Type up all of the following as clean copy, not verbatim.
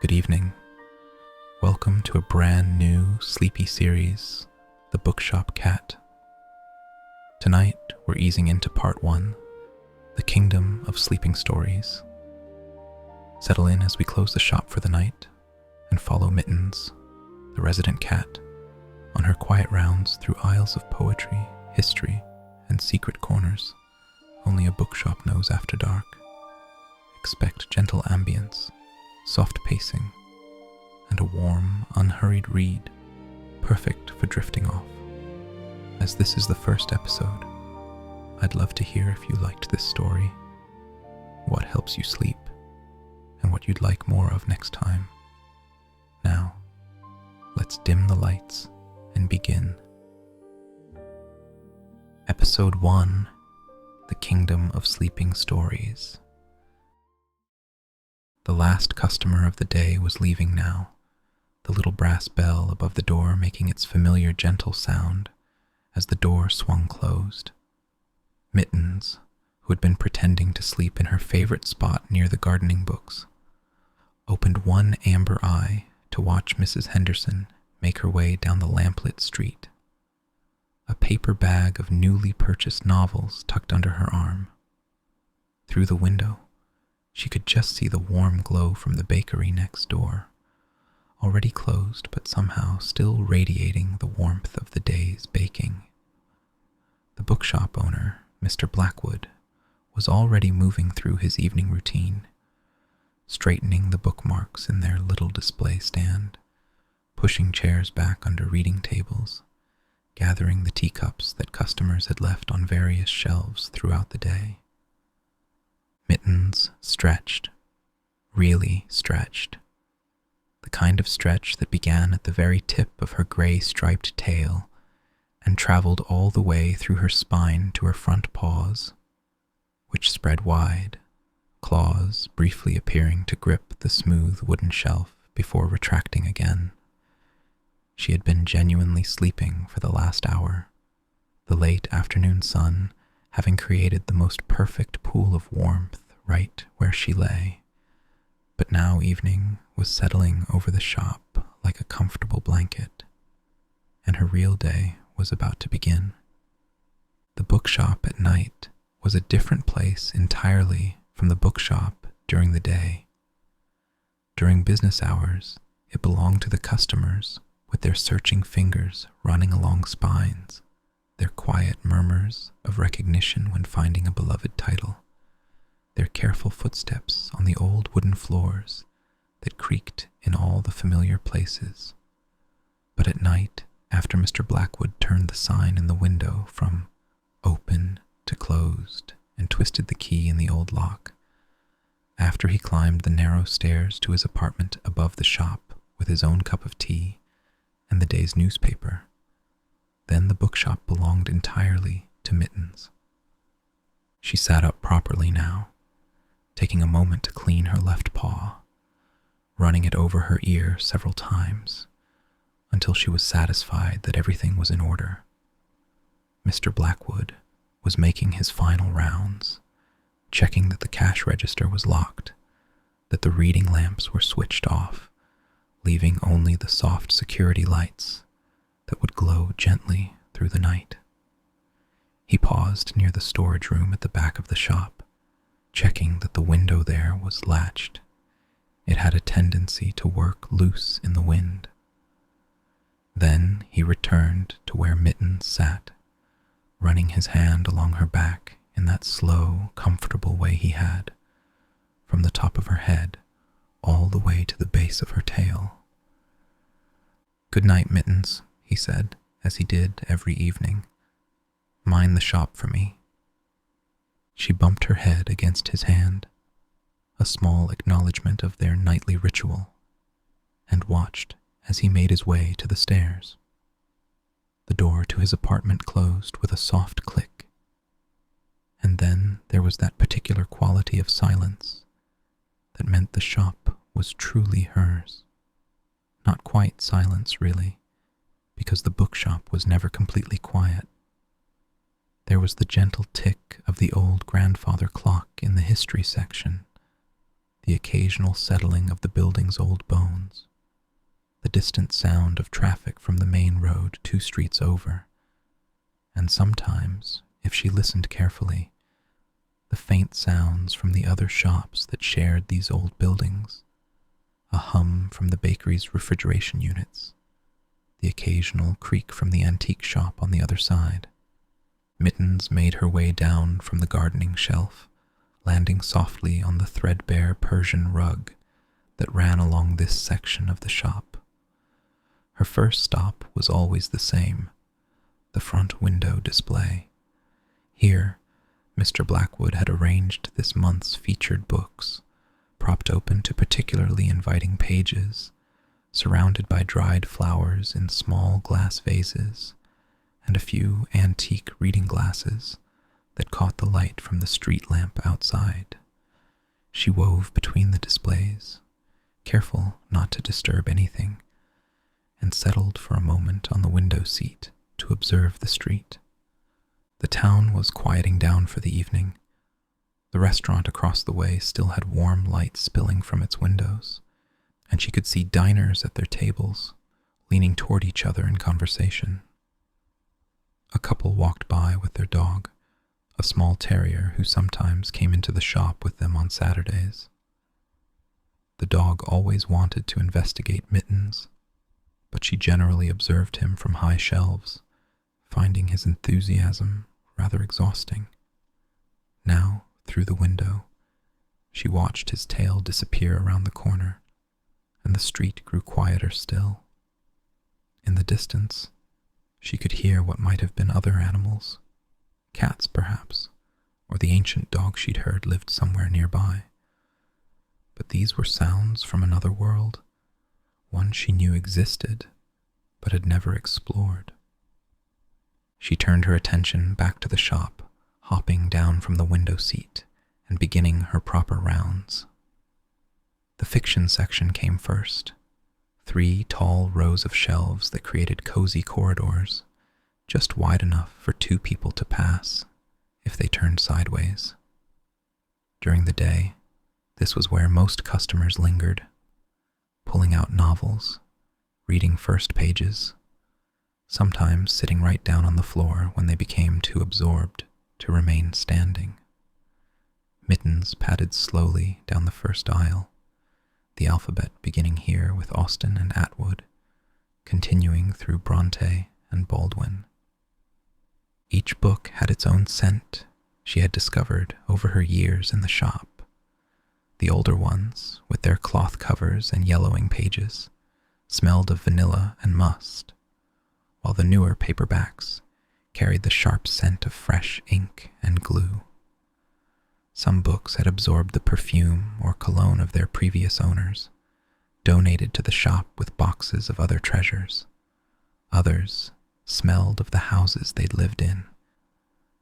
Good evening. Welcome to a brand new sleepy series, The Bookshop Cat. Tonight, we're easing into part 1, The Kingdom of Sleeping Stories. Settle in as we close the shop for the night and follow Mittens, the resident cat, on her quiet rounds through aisles of poetry, history, and secret corners only a bookshop knows after dark. Expect gentle ambience, soft pacing, and a warm, unhurried read, perfect for drifting off. As this is the first episode, I'd love to hear if you liked this story, what helps you sleep, and what you'd like more of next time. Now, let's dim the lights and begin. Episode 1, The Kingdom of Sleeping Stories. The last customer of the day was leaving now, the little brass bell above the door making its familiar gentle sound as the door swung closed. Mittens, who had been pretending to sleep in her favorite spot near the gardening books, opened one amber eye to watch Mrs. Henderson make her way down the lamplit street, a paper bag of newly purchased novels tucked under her arm. Through the window, she could just see the warm glow from the bakery next door, already closed but somehow still radiating the warmth of the day's baking. The bookshop owner, Mr. Blackwood, was already moving through his evening routine, straightening the bookmarks in their little display stand, pushing chairs back under reading tables, gathering the teacups that customers had left on various shelves throughout the day. Mittens stretched, really stretched, the kind of stretch that began at the very tip of her gray striped tail and traveled all the way through her spine to her front paws, which spread wide, claws briefly appearing to grip the smooth wooden shelf before retracting again. She had been genuinely sleeping for the last hour, the late afternoon sun having created the most perfect pool of warmth right where she lay. But now evening was settling over the shop like a comfortable blanket, and her real day was about to begin. The bookshop at night was a different place entirely from the bookshop during the day. During business hours, it belonged to the customers, with their searching fingers running along spines, their quiet murmurs of recognition when finding a beloved title, their careful footsteps on the old wooden floors that creaked in all the familiar places. But at night, after Mr. Blackwood turned the sign in the window from open to closed and twisted the key in the old lock, after he climbed the narrow stairs to his apartment above the shop with his own cup of tea and the day's newspaper, then the bookshop belonged entirely to Mittens. She sat up properly now, taking a moment to clean her left paw, running it over her ear several times until she was satisfied that everything was in order. Mr. Blackwood was making his final rounds, checking that the cash register was locked, that the reading lamps were switched off, leaving only the soft security lights that would glow gently through the night. He paused near the storage room at the back of the shop, checking that the window there was latched. It had a tendency to work loose in the wind. Then he returned to where Mittens sat, running his hand along her back in that slow, comfortable way he had, from the top of her head all the way to the base of her tail. "Good night, Mittens," he said, as he did every evening. "Mind the shop for me." She bumped her head against his hand, a small acknowledgement of their nightly ritual, and watched as he made his way to the stairs. The door to his apartment closed with a soft click, and then there was that particular quality of silence that meant the shop was truly hers. Not quite silence, really, because the bookshop was never completely quiet. There was the gentle tick of the old grandfather clock in the history section, the occasional settling of the building's old bones, the distant sound of traffic from the main road 2 streets over, and sometimes, if she listened carefully, the faint sounds from the other shops that shared these old buildings, a hum from the bakery's refrigeration units, the occasional creak from the antique shop on the other side. Mittens made her way down from the gardening shelf, landing softly on the threadbare Persian rug that ran along this section of the shop. Her first stop was always the same, the front window display. Here, Mr. Blackwood had arranged this month's featured books, propped open to particularly inviting pages, surrounded by dried flowers in small glass vases, and a few antique reading glasses that caught the light from the street lamp outside. She wove between the displays, careful not to disturb anything, and settled for a moment on the window seat to observe the street. The town was quieting down for the evening. The restaurant across the way still had warm light spilling from its windows, and she could see diners at their tables, leaning toward each other in conversation. A couple walked by with their dog, a small terrier who sometimes came into the shop with them on Saturdays. The dog always wanted to investigate Mittens, but she generally observed him from high shelves, finding his enthusiasm rather exhausting. Now, through the window, she watched his tail disappear around the corner, and the street grew quieter still. In the distance, she could hear what might have been other animals, cats perhaps, or the ancient dog she'd heard lived somewhere nearby. But these were sounds from another world, one she knew existed, but had never explored. She turned her attention back to the shop, hopping down from the window seat and beginning her proper rounds. The fiction section came first, 3 tall rows of shelves that created cozy corridors, just wide enough for 2 people to pass if they turned sideways. During the day, this was where most customers lingered, pulling out novels, reading first pages, sometimes sitting right down on the floor when they became too absorbed to remain standing. Mittens padded slowly down the first aisle, the alphabet beginning here with Austen and Atwood, continuing through Bronte and Baldwin. Each book had its own scent she had discovered over her years in the shop. The older ones, with their cloth covers and yellowing pages, smelled of vanilla and must, while the newer paperbacks carried the sharp scent of fresh ink and glue. Some books had absorbed the perfume or cologne of their previous owners, donated to the shop with boxes of other treasures. Others smelled of the houses they'd lived in,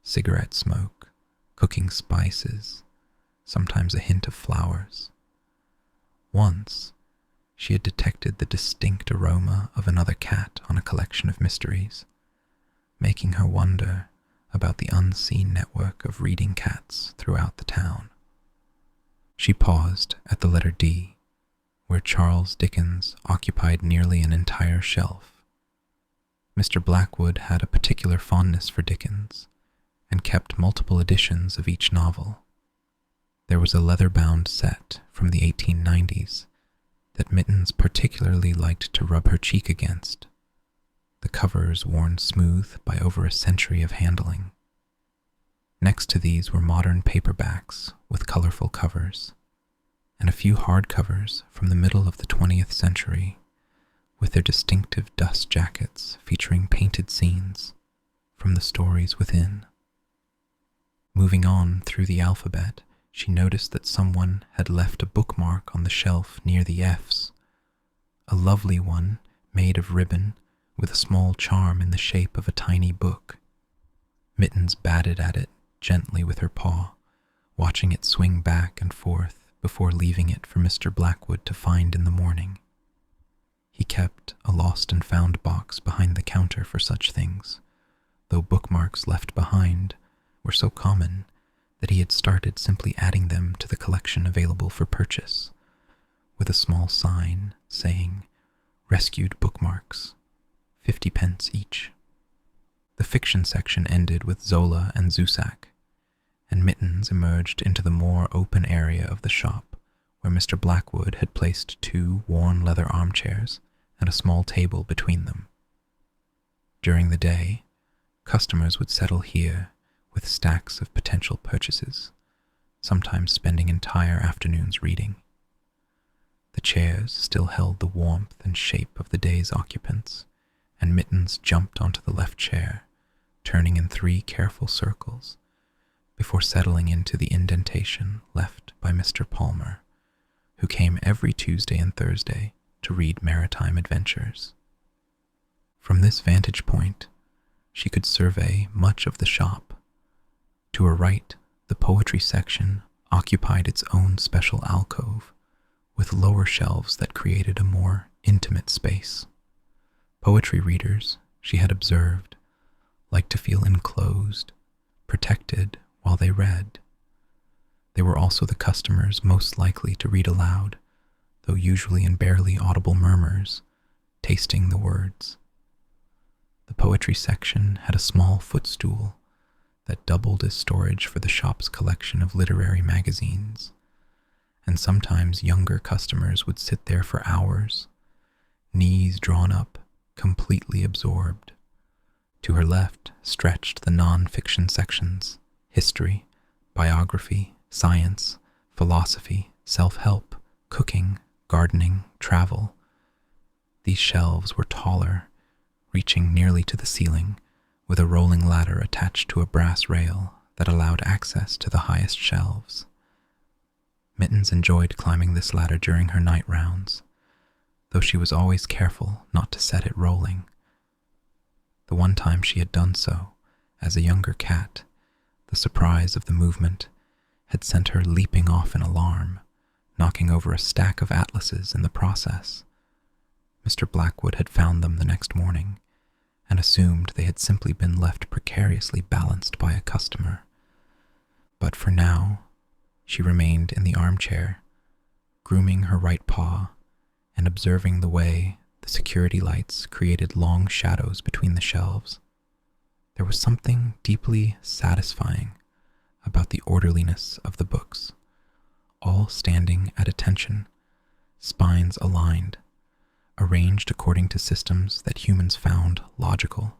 cigarette smoke, cooking spices, sometimes a hint of flowers. Once, she had detected the distinct aroma of another cat on a collection of mysteries, making her wonder about the unseen network of reading cats throughout the town. She paused at the letter D, where Charles Dickens occupied nearly an entire shelf. Mr. Blackwood had a particular fondness for Dickens, and kept multiple editions of each novel. There was a leather-bound set from the 1890s that Mittens particularly liked to rub her cheek against, the covers worn smooth by over a century of handling. Next to these were modern paperbacks with colorful covers, and a few hardcovers from the middle of the 20th century with their distinctive dust jackets featuring painted scenes from the stories within. Moving on through the alphabet, she noticed that someone had left a bookmark on the shelf near the F's, a lovely one made of ribbon with a small charm in the shape of a tiny book. Mittens batted at it gently with her paw, watching it swing back and forth before leaving it for Mr. Blackwood to find in the morning. He kept a lost and found box behind the counter for such things, though bookmarks left behind were so common that he had started simply adding them to the collection available for purchase, with a small sign saying, "Rescued bookmarks, 50 pence each." The fiction section ended with Zola and Zusak, and Mittens emerged into the more open area of the shop, where Mr. Blackwood had placed 2 worn leather armchairs and a small table between them. During the day, customers would settle here with stacks of potential purchases, sometimes spending entire afternoons reading. The chairs still held the warmth and shape of the day's occupants, and Mittens jumped onto the left chair, turning in 3 careful circles, before settling into the indentation left by Mr. Palmer, who came every Tuesday and Thursday to read maritime adventures. From this vantage point, she could survey much of the shop. To her right, the poetry section occupied its own special alcove, with lower shelves that created a more intimate space. Poetry readers, she had observed, liked to feel enclosed, protected while they read. They were also the customers most likely to read aloud, though usually in barely audible murmurs, tasting the words. The poetry section had a small footstool that doubled as storage for the shop's collection of literary magazines, and sometimes younger customers would sit there for hours, knees drawn up, completely absorbed. To her left stretched the non-fiction sections: history, biography, science, philosophy, self-help, cooking, gardening, travel. These shelves were taller, reaching nearly to the ceiling, with a rolling ladder attached to a brass rail that allowed access to the highest shelves. Mittens enjoyed climbing this ladder during her night rounds, though she was always careful not to set it rolling. The one time she had done so, as a younger cat, the surprise of the movement had sent her leaping off in alarm, knocking over a stack of atlases in the process. Mr. Blackwood had found them the next morning, and assumed they had simply been left precariously balanced by a customer. But for now, she remained in the armchair, grooming her right paw and observing the way the security lights created long shadows between the shelves. There was something deeply satisfying about the orderliness of the books, all standing at attention, spines aligned, arranged according to systems that humans found logical,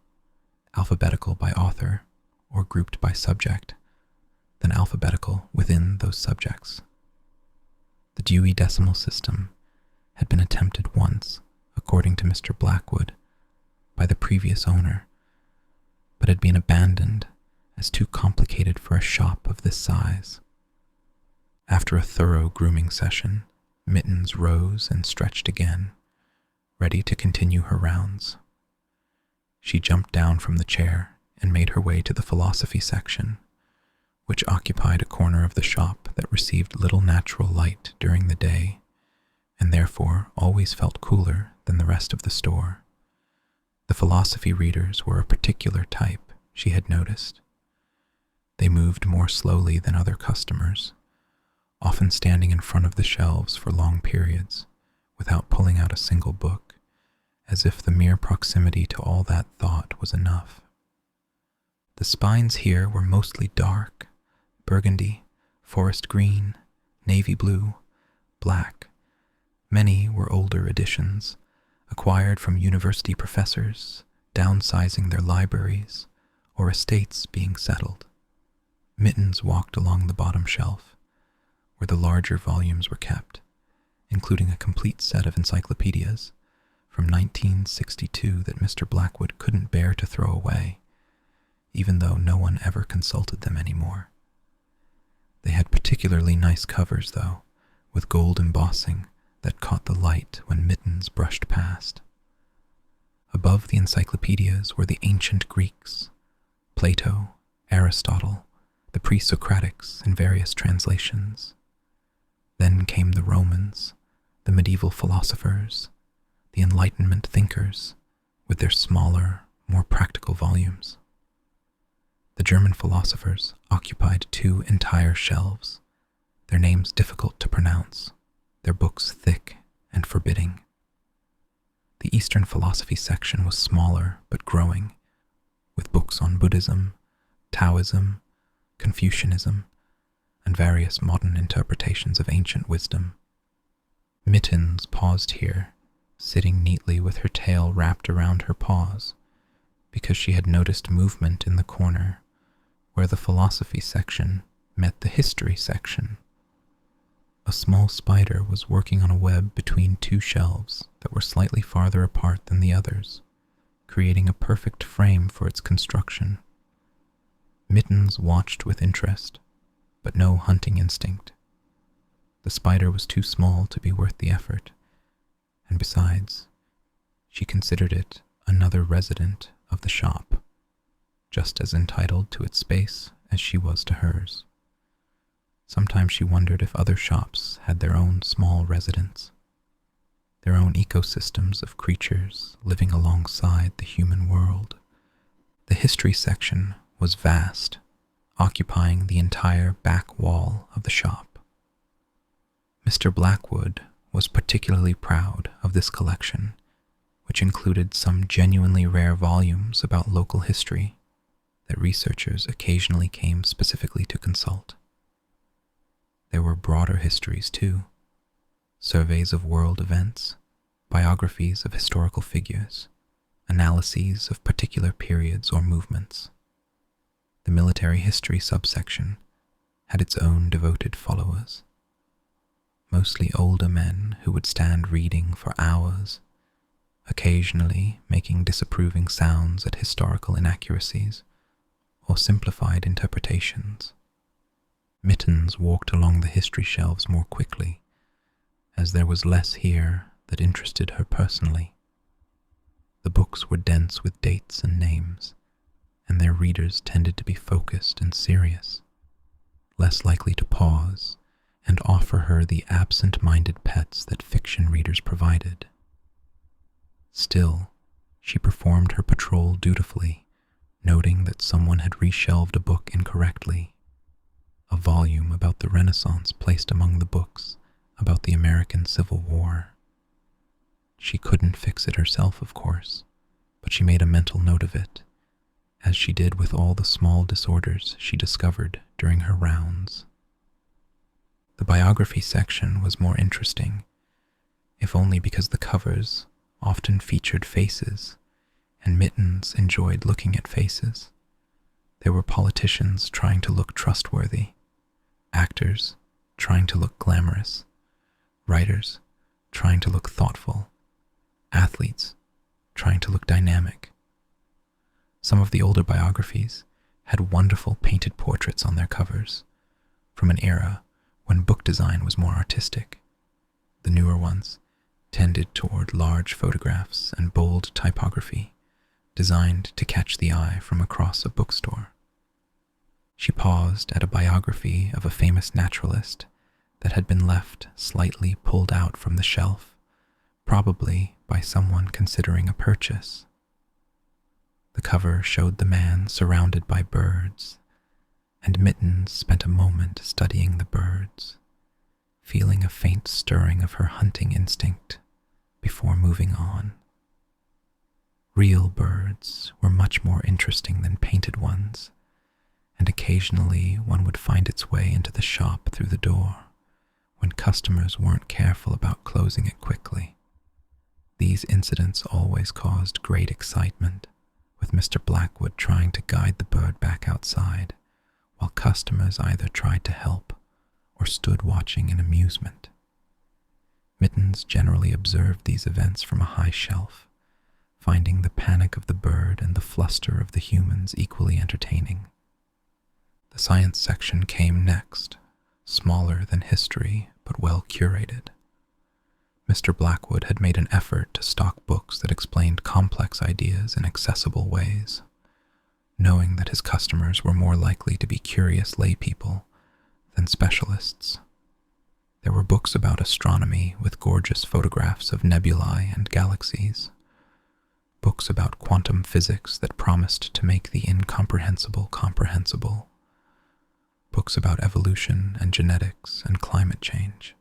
alphabetical by author or grouped by subject, then alphabetical within those subjects. The Dewey Decimal System had been attempted once, according to Mr. Blackwood, by the previous owner, but had been abandoned as too complicated for a shop of this size. After a thorough grooming session, Mittens rose and stretched again, ready to continue her rounds. She jumped down from the chair and made her way to the philosophy section, which occupied a corner of the shop that received little natural light during the day, and therefore always felt cooler than the rest of the store. The philosophy readers were a particular type, she had noticed. They moved more slowly than other customers, often standing in front of the shelves for long periods, without pulling out a single book, as if the mere proximity to all that thought was enough. The spines here were mostly dark, burgundy, forest green, navy blue, black. Many were older editions, acquired from university professors, downsizing their libraries, or estates being settled. Mittens walked along the bottom shelf, where the larger volumes were kept, including a complete set of encyclopedias from 1962 that Mr. Blackwood couldn't bear to throw away, even though no one ever consulted them anymore. They had particularly nice covers, though, with gold embossing that caught the light when Mittens brushed past. Above the encyclopedias were the ancient Greeks, Plato, Aristotle, the pre-Socratics in various translations. Then came the Romans, the medieval philosophers, the Enlightenment thinkers, with their smaller, more practical volumes. The German philosophers occupied 2 entire shelves, their names difficult to pronounce, their books thick and forbidding. The Eastern philosophy section was smaller but growing, with books on Buddhism, Taoism, Confucianism, and various modern interpretations of ancient wisdom. Mittens paused here, sitting neatly with her tail wrapped around her paws, because she had noticed movement in the corner where the philosophy section met the history section. A small spider was working on a web between 2 shelves that were slightly farther apart than the others, creating a perfect frame for its construction. Mittens watched with interest, but no hunting instinct. The spider was too small to be worth the effort, and besides, she considered it another resident of the shop, just as entitled to its space as she was to hers. Sometimes she wondered if other shops had their own small residents, their own ecosystems of creatures living alongside the human world. The history section was vast, occupying the entire back wall of the shop. Mr. Blackwood was particularly proud of this collection, which included some genuinely rare volumes about local history that researchers occasionally came specifically to consult. There were broader histories too, surveys of world events, biographies of historical figures, analyses of particular periods or movements. The military history subsection had its own devoted followers, mostly older men who would stand reading for hours, occasionally making disapproving sounds at historical inaccuracies or simplified interpretations. Mittens walked along the history shelves more quickly, as there was less here that interested her personally. The books were dense with dates and names, and their readers tended to be focused and serious, less likely to pause and offer her the absent-minded pets that fiction readers provided. Still, she performed her patrol dutifully, noting that someone had reshelved a book incorrectly, a volume about the Renaissance placed among the books about the American Civil War. She couldn't fix it herself, of course, but she made a mental note of it, as she did with all the small disorders she discovered during her rounds. The biography section was more interesting, if only because the covers often featured faces, and Mittens enjoyed looking at faces. There were politicians trying to look trustworthy, actors trying to look glamorous, writers trying to look thoughtful, athletes trying to look dynamic. Some of the older biographies had wonderful painted portraits on their covers, from an era when book design was more artistic. The newer ones tended toward large photographs and bold typography, designed to catch the eye from across a bookstore. She paused at a biography of a famous naturalist that had been left slightly pulled out from the shelf, probably by someone considering a purchase. The cover showed the man surrounded by birds, and Mittens spent a moment studying the birds, feeling a faint stirring of her hunting instinct before moving on. Real birds were much more interesting than painted ones, and occasionally one would find its way into the shop through the door when customers weren't careful about closing it quickly. These incidents always caused great excitement, with Mr. Blackwood trying to guide the bird back outside, while customers either tried to help or stood watching in amusement. Mittens generally observed these events from a high shelf, finding the panic of the bird and the fluster of the humans equally entertaining. The science section came next, smaller than history, but well curated. Mr. Blackwood had made an effort to stock books that explained complex ideas in accessible ways, knowing that his customers were more likely to be curious laypeople than specialists. There were books about astronomy with gorgeous photographs of nebulae and galaxies, books about quantum physics that promised to make the incomprehensible comprehensible, books about evolution and genetics and climate change.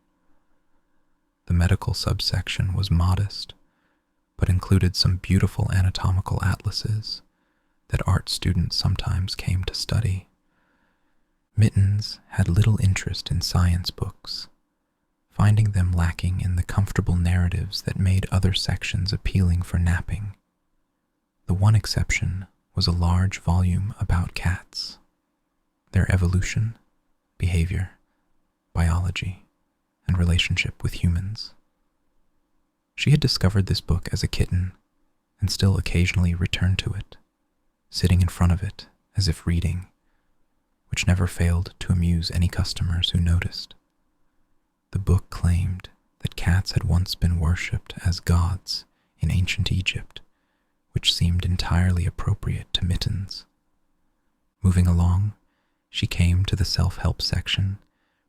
The medical subsection was modest, but included some beautiful anatomical atlases that art students sometimes came to study. Mittens had little interest in science books, finding them lacking in the comfortable narratives that made other sections appealing for napping. The one exception was a large volume about cats, their evolution, behavior, biology, and relationship with humans. She had discovered this book as a kitten and still occasionally returned to it, sitting in front of it as if reading, which never failed to amuse any customers who noticed. The book claimed that cats had once been worshipped as gods in ancient Egypt, which seemed entirely appropriate to Mittens. Moving along, she came to the self-help section,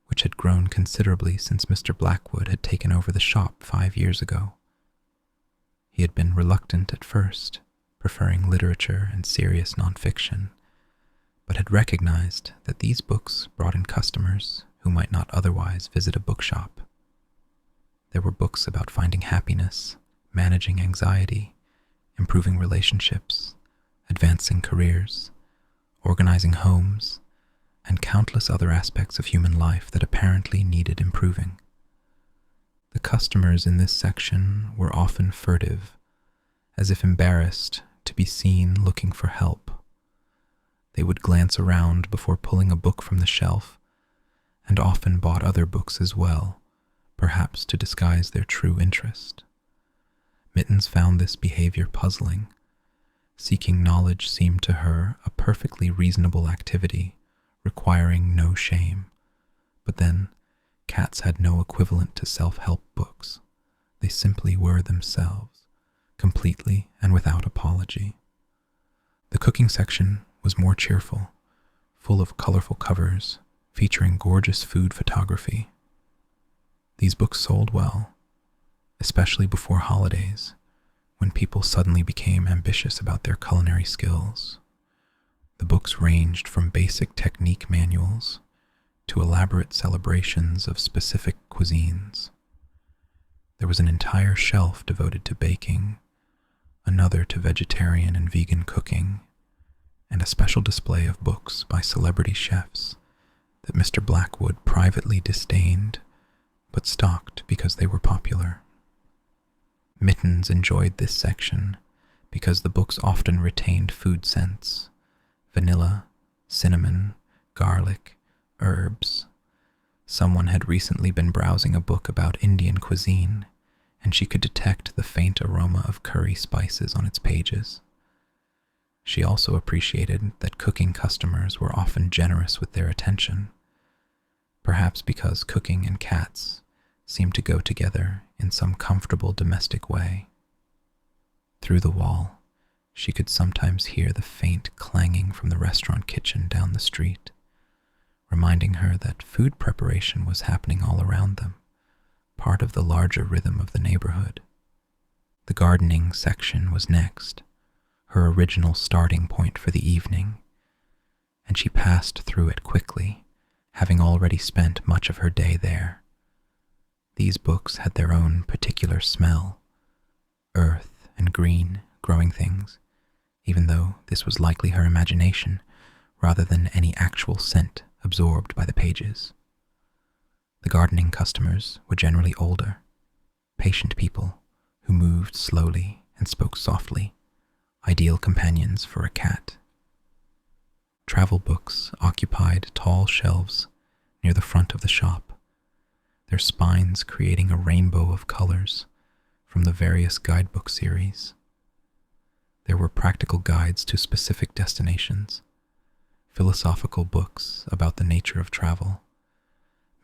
which had grown considerably since Mr. Blackwood had taken over the shop 5 years ago. He had been reluctant at first, preferring literature and serious nonfiction, but had recognized that these books brought in customers who might not otherwise visit a bookshop. There were books about finding happiness, managing anxiety, improving relationships, advancing careers, organizing homes, and countless other aspects of human life that apparently needed improving. The customers in this section were often furtive, as if embarrassed to be seen looking for help. They would glance around before pulling a book from the shelf, and often bought other books as well, perhaps to disguise their true interest. Mittens found this behavior puzzling. Seeking knowledge seemed to her a perfectly reasonable activity, requiring no shame. But then, cats had no equivalent to self-help books. They simply were themselves, completely and without apology. The cooking section was more cheerful, full of colorful covers, featuring gorgeous food photography. These books sold well, especially before holidays, when people suddenly became ambitious about their culinary skills. The books ranged from basic technique manuals to elaborate celebrations of specific cuisines. There was an entire shelf devoted to baking, another to vegetarian and vegan cooking, and a special display of books by celebrity chefs that Mr. Blackwood privately disdained, but stocked because they were popular. Mittens enjoyed this section because the books often retained food scents: vanilla, cinnamon, garlic, herbs. Someone had recently been browsing a book about Indian cuisine, and she could detect the faint aroma of curry spices on its pages. She also appreciated that cooking customers were often generous with their attention, perhaps because cooking and cats seemed to go together in some comfortable domestic way. Through the wall, she could sometimes hear the faint clanging from the restaurant kitchen down the street, reminding her that food preparation was happening all around them, part of the larger rhythm of the neighborhood. The gardening section was next, her original starting point for the evening, and she passed through it quickly, having already spent much of her day there. These books had their own particular smell: earth and green, growing things, even though this was likely her imagination rather than any actual scent absorbed by the pages. The gardening customers were generally older, patient people who moved slowly and spoke softly, ideal companions for a cat. Travel books occupied tall shelves near the front of the shop, their spines creating a rainbow of colors from the various guidebook series. There were practical guides to specific destinations, philosophical books about the nature of travel,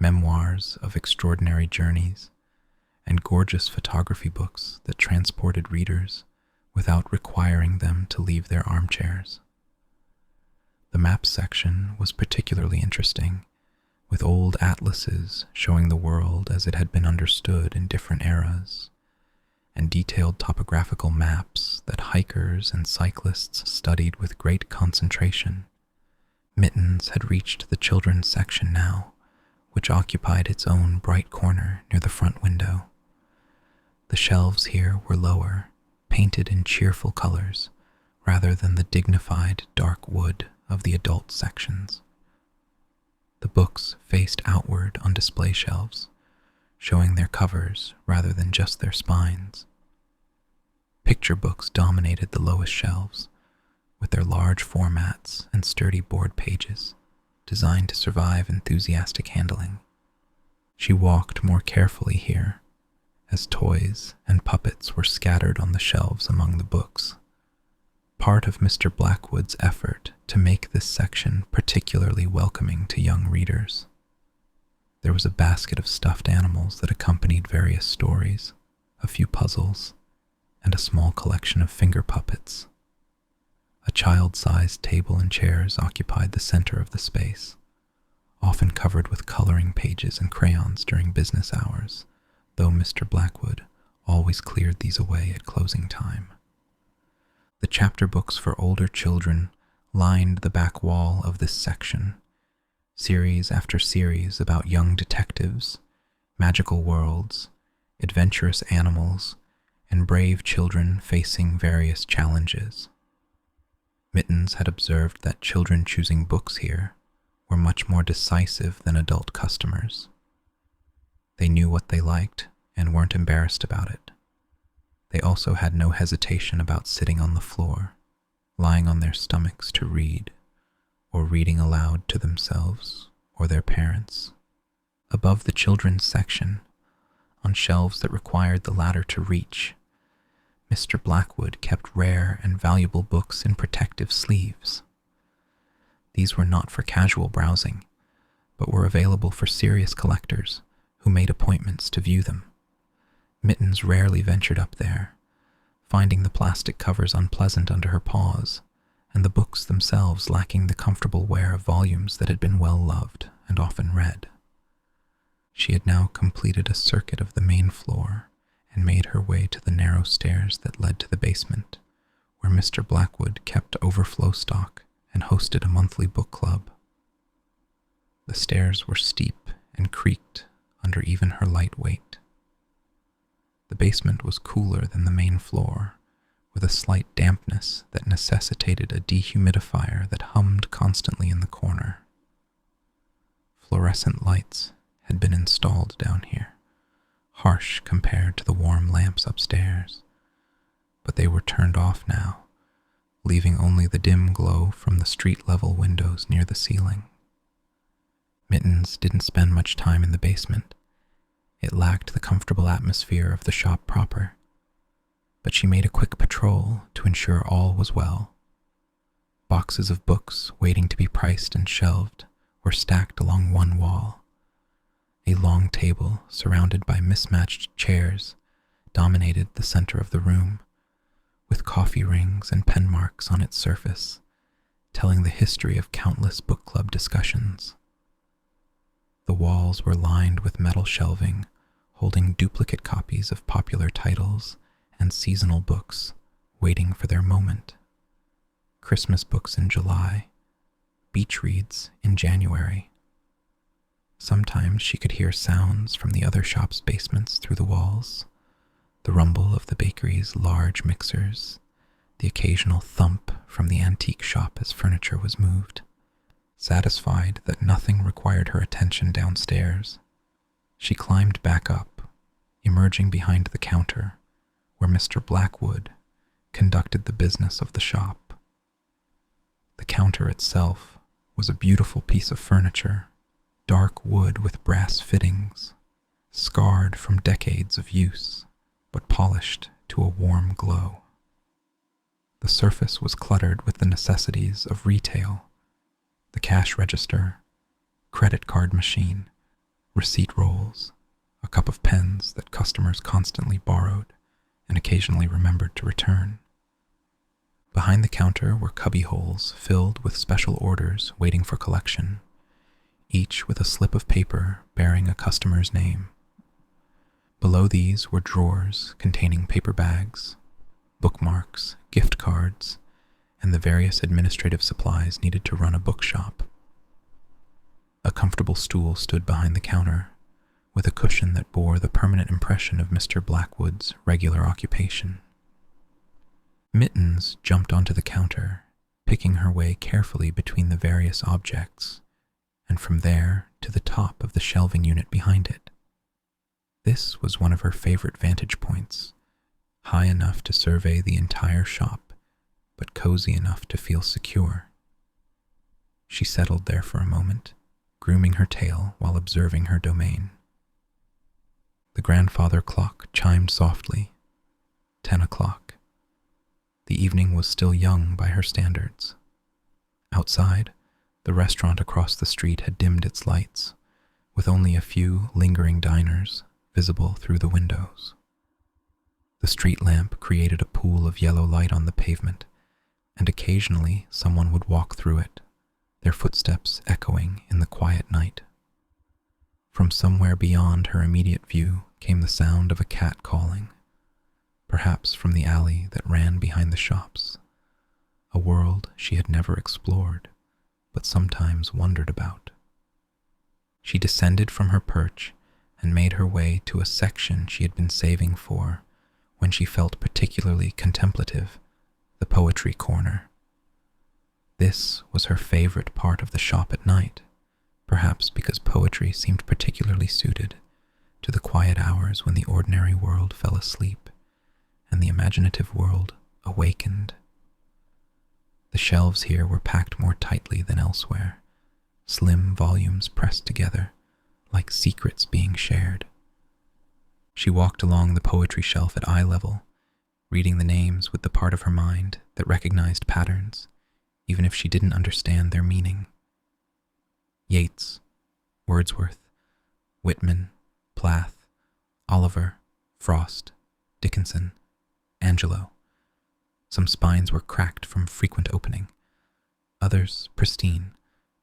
memoirs of extraordinary journeys, and gorgeous photography books that transported readers without requiring them to leave their armchairs. The maps section was particularly interesting, with old atlases showing the world as it had been understood in different eras, and detailed topographical maps that hikers and cyclists studied with great concentration. Mittens had reached the children's section now, which occupied its own bright corner near the front window. The shelves here were lower, painted in cheerful colors, rather than the dignified dark wood of the adult sections. The books faced outward on display shelves, showing their covers rather than just their spines. Picture books dominated the lowest shelves, with their large formats and sturdy board pages, designed to survive enthusiastic handling. She walked more carefully here, as toys and puppets were scattered on the shelves among the books. Part of Mr. Blackwood's effort to make this section particularly welcoming to young readers. There was a basket of stuffed animals that accompanied various stories, a few puzzles, and a small collection of finger puppets. A child-sized table and chairs occupied the center of the space, often covered with coloring pages and crayons during business hours, though Mr. Blackwood always cleared these away at closing time. The chapter books for older children lined the back wall of this section, series after series about young detectives, magical worlds, adventurous animals, and brave children facing various challenges. Mittens had observed that children choosing books here were much more decisive than adult customers. They knew what they liked and weren't embarrassed about it. They also had no hesitation about sitting on the floor, lying on their stomachs to read, or reading aloud to themselves or their parents. Above the children's section, on shelves that required the ladder to reach, Mr. Blackwood kept rare and valuable books in protective sleeves. These were not for casual browsing, but were available for serious collectors who made appointments to view them. Mittens rarely ventured up there, finding the plastic covers unpleasant under her paws, and the books themselves lacking the comfortable wear of volumes that had been well loved and often read. She had now completed a circuit of the main floor and made her way to the narrow stairs that led to the basement, where Mr. Blackwood kept overflow stock and hosted a monthly book club. The stairs were steep and creaked under even her light weight. The basement was cooler than the main floor, with a slight dampness that necessitated a dehumidifier that hummed constantly in the corner. Fluorescent lights had been installed down here, harsh compared to the warm lamps upstairs, but they were turned off now, leaving only the dim glow from the street-level windows near the ceiling. Mittens didn't spend much time in the basement. It lacked the comfortable atmosphere of the shop proper, but she made a quick patrol to ensure all was well. Boxes of books waiting to be priced and shelved were stacked along one wall. A long table surrounded by mismatched chairs dominated the center of the room, with coffee rings and pen marks on its surface, telling the history of countless book club discussions. The walls were lined with metal shelving, holding duplicate copies of popular titles and seasonal books waiting for their moment. Christmas books in July, beach reads in January. Sometimes she could hear sounds from the other shop's basements through the walls, the rumble of the bakery's large mixers, the occasional thump from the antique shop as furniture was moved. Satisfied that nothing required her attention downstairs, she climbed back up, emerging behind the counter, where Mr. Blackwood conducted the business of the shop. The counter itself was a beautiful piece of furniture, dark wood with brass fittings, scarred from decades of use, but polished to a warm glow. The surface was cluttered with the necessities of retail: the cash register, credit card machine, receipt rolls, a cup of pens that customers constantly borrowed and occasionally remembered to return. Behind the counter were cubby holes filled with special orders waiting for collection, each with a slip of paper bearing a customer's name. Below these were drawers containing paper bags, bookmarks, gift cards, and the various administrative supplies needed to run a bookshop. A comfortable stool stood behind the counter, with a cushion that bore the permanent impression of Mr. Blackwood's regular occupation. Mittens jumped onto the counter, picking her way carefully between the various objects, and from there to the top of the shelving unit behind it. This was one of her favorite vantage points, high enough to survey the entire shop, but cozy enough to feel secure. She settled there for a moment, grooming her tail while observing her domain. The grandfather clock chimed softly. 10 o'clock. The evening was still young by her standards. Outside, the restaurant across the street had dimmed its lights, with only a few lingering diners visible through the windows. The street lamp created a pool of yellow light on the pavement, and occasionally someone would walk through it, their footsteps echoing in the quiet night. From somewhere beyond her immediate view came the sound of a cat calling, perhaps from the alley that ran behind the shops, a world she had never explored, but sometimes wondered about. She descended from her perch and made her way to a section she had been saving for when she felt particularly contemplative, the poetry corner. This was her favorite part of the shop at night, perhaps because poetry seemed particularly suited to the quiet hours when the ordinary world fell asleep and the imaginative world awakened. The shelves here were packed more tightly than elsewhere, slim volumes pressed together, like secrets being shared. She walked along the poetry shelf at eye level, reading the names with the part of her mind that recognized patterns, even if she didn't understand their meaning. Yeats, Wordsworth, Whitman, Plath, Oliver, Frost, Dickinson, Angelo. Some spines were cracked from frequent opening, others pristine,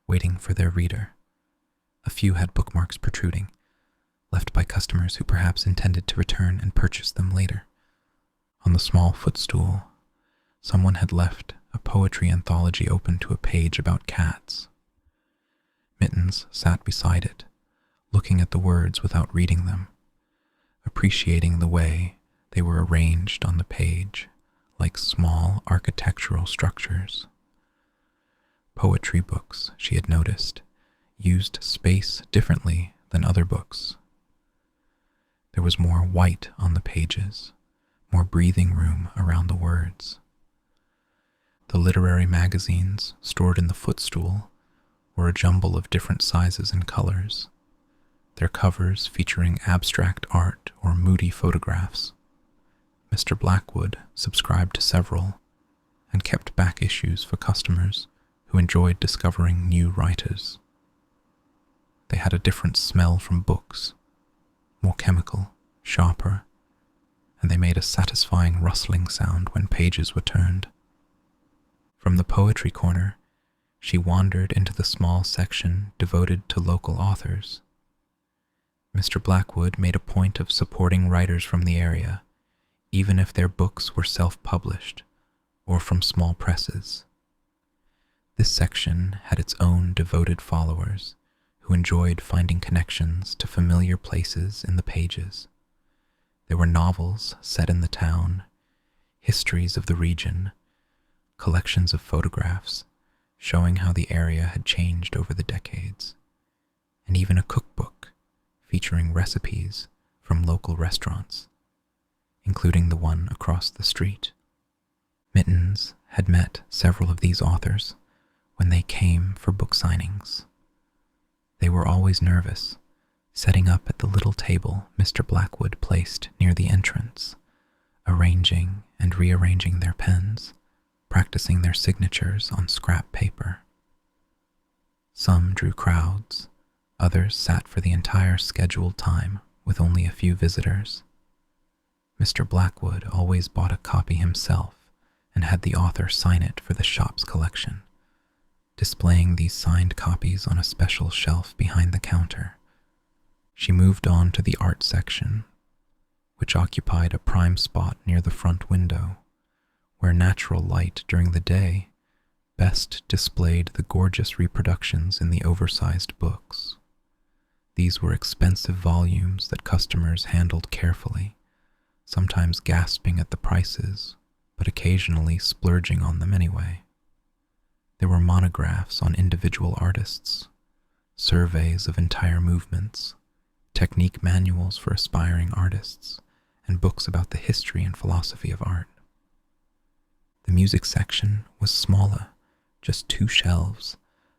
waiting for their reader. A few had bookmarks protruding, left by customers who perhaps intended to return and purchase them later. On the small footstool, someone had left a poetry anthology open to a page about cats. Mittens sat beside it, looking at the words without reading them, appreciating the way they were arranged on the page like small architectural structures. Poetry books, she had noticed, used space differently than other books. There was more white on the pages, more breathing room around the words. The literary magazines stored in the footstool were a jumble of different sizes and colors, their covers featuring abstract art or moody photographs. Mr. Blackwood subscribed to several and kept back issues for customers who enjoyed discovering new writers. They had a different smell from books, more chemical, sharper, and they made a satisfying rustling sound when pages were turned. From the poetry corner, she wandered into the small section devoted to local authors. Mr. Blackwood made a point of supporting writers from the area, even if their books were self-published or from small presses. This section had its own devoted followers who enjoyed finding connections to familiar places in the pages. There were novels set in the town, histories of the region, collections of photographs showing how the area had changed over the decades, and even a cookbook featuring recipes from local restaurants, including the one across the street. Mittens had met several of these authors when they came for book signings. They were always nervous, setting up at the little table Mr. Blackwood placed near the entrance, arranging and rearranging their pens, practicing their signatures on scrap paper. Some drew crowds, others sat for the entire scheduled time with only a few visitors. Mr. Blackwood always bought a copy himself and had the author sign it for the shop's collection, displaying these signed copies on a special shelf behind the counter. She moved on to the art section, which occupied a prime spot near the front window, where natural light during the day best displayed the gorgeous reproductions in the oversized books. These were expensive volumes that customers handled carefully, sometimes gasping at the prices, but occasionally splurging on them anyway. There were monographs on individual artists, surveys of entire movements, technique manuals for aspiring artists, and books about the history and philosophy of art. The music section was smaller, just 2 shelves,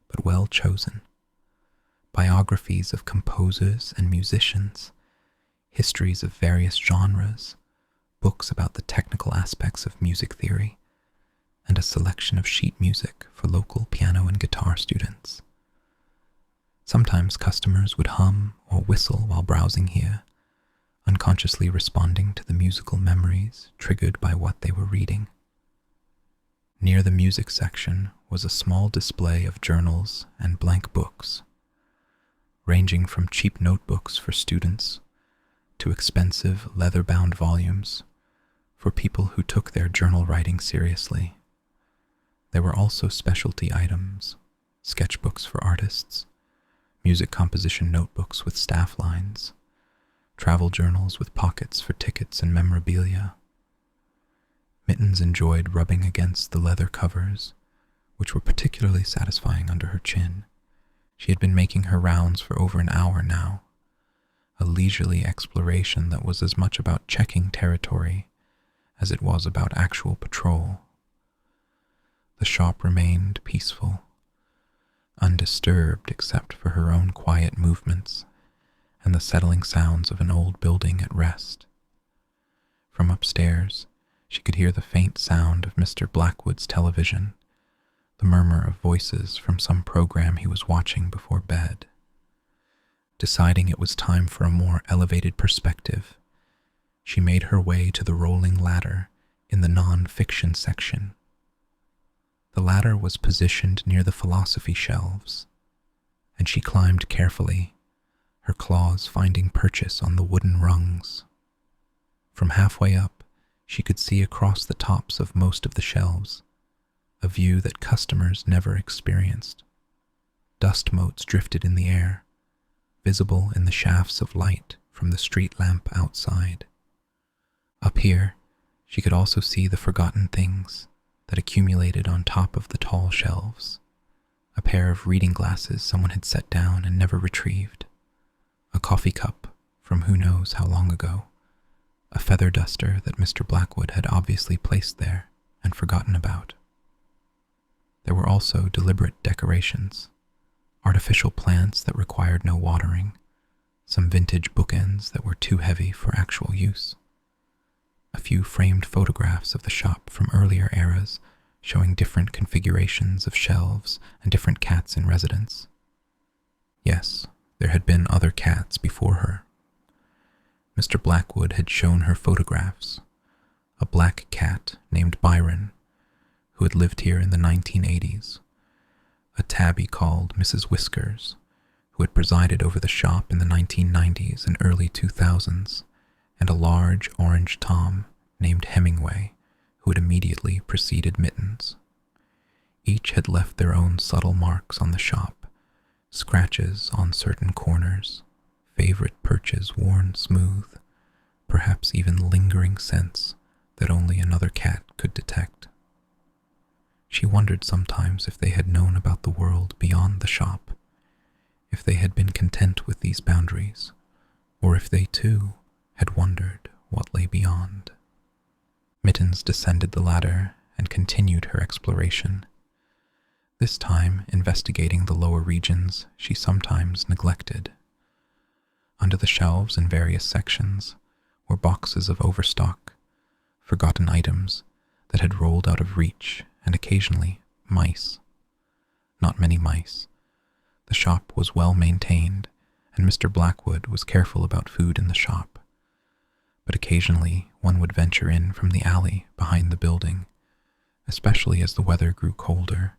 but well chosen. Biographies of composers and musicians, histories of various genres, books about the technical aspects of music theory, and a selection of sheet music for local piano and guitar students. Sometimes customers would hum or whistle while browsing here, unconsciously responding to the musical memories triggered by what they were reading. Near the music section was a small display of journals and blank books, ranging from cheap notebooks for students to expensive leather-bound volumes for people who took their journal writing seriously. There were also specialty items, sketchbooks for artists, music composition notebooks with staff lines, travel journals with pockets for tickets and memorabilia. Mittens enjoyed rubbing against the leather covers, which were particularly satisfying under her chin. She had been making her rounds for over an hour now, a leisurely exploration that was as much about checking territory as it was about actual patrol. The shop remained peaceful, undisturbed except for her own quiet movements and the settling sounds of an old building at rest. From upstairs, she could hear the faint sound of Mr. Blackwood's television, the murmur of voices from some program he was watching before bed. Deciding it was time for a more elevated perspective, she made her way to the rolling ladder in the non-fiction section. The ladder was positioned near the philosophy shelves, and she climbed carefully, her claws finding purchase on the wooden rungs. From halfway up, she could see across the tops of most of the shelves, a view that customers never experienced. Dust motes drifted in the air, visible in the shafts of light from the street lamp outside. Up here, she could also see the forgotten things that accumulated on top of the tall shelves. A pair of reading glasses someone had set down and never retrieved. A coffee cup from who knows how long ago. A feather duster that Mr. Blackwood had obviously placed there and forgotten about. There were also deliberate decorations, artificial plants that required no watering, some vintage bookends that were too heavy for actual use. A few framed photographs of the shop from earlier eras showing different configurations of shelves and different cats in residence. Yes, there had been other cats before her. Mr. Blackwood had shown her photographs, a black cat named Byron, who had lived here in the 1980s, a tabby called Mrs. Whiskers, who had presided over the shop in the 1990s and early 2000s, and a large orange tom named Hemingway, who had immediately preceded Mittens. Each had left their own subtle marks on the shop, scratches on certain corners, favorite perches worn smooth, perhaps even lingering scents that only another cat could detect. She wondered sometimes if they had known about the world beyond the shop, if they had been content with these boundaries, or if they too had wondered what lay beyond. Mittens descended the ladder and continued her exploration, this time investigating the lower regions she sometimes neglected. Under the shelves in various sections were boxes of overstock, forgotten items that had rolled out of reach, and occasionally mice. Not many mice. The shop was well maintained, and Mr. Blackwood was careful about food in the shop. But occasionally one would venture in from the alley behind the building, especially as the weather grew colder.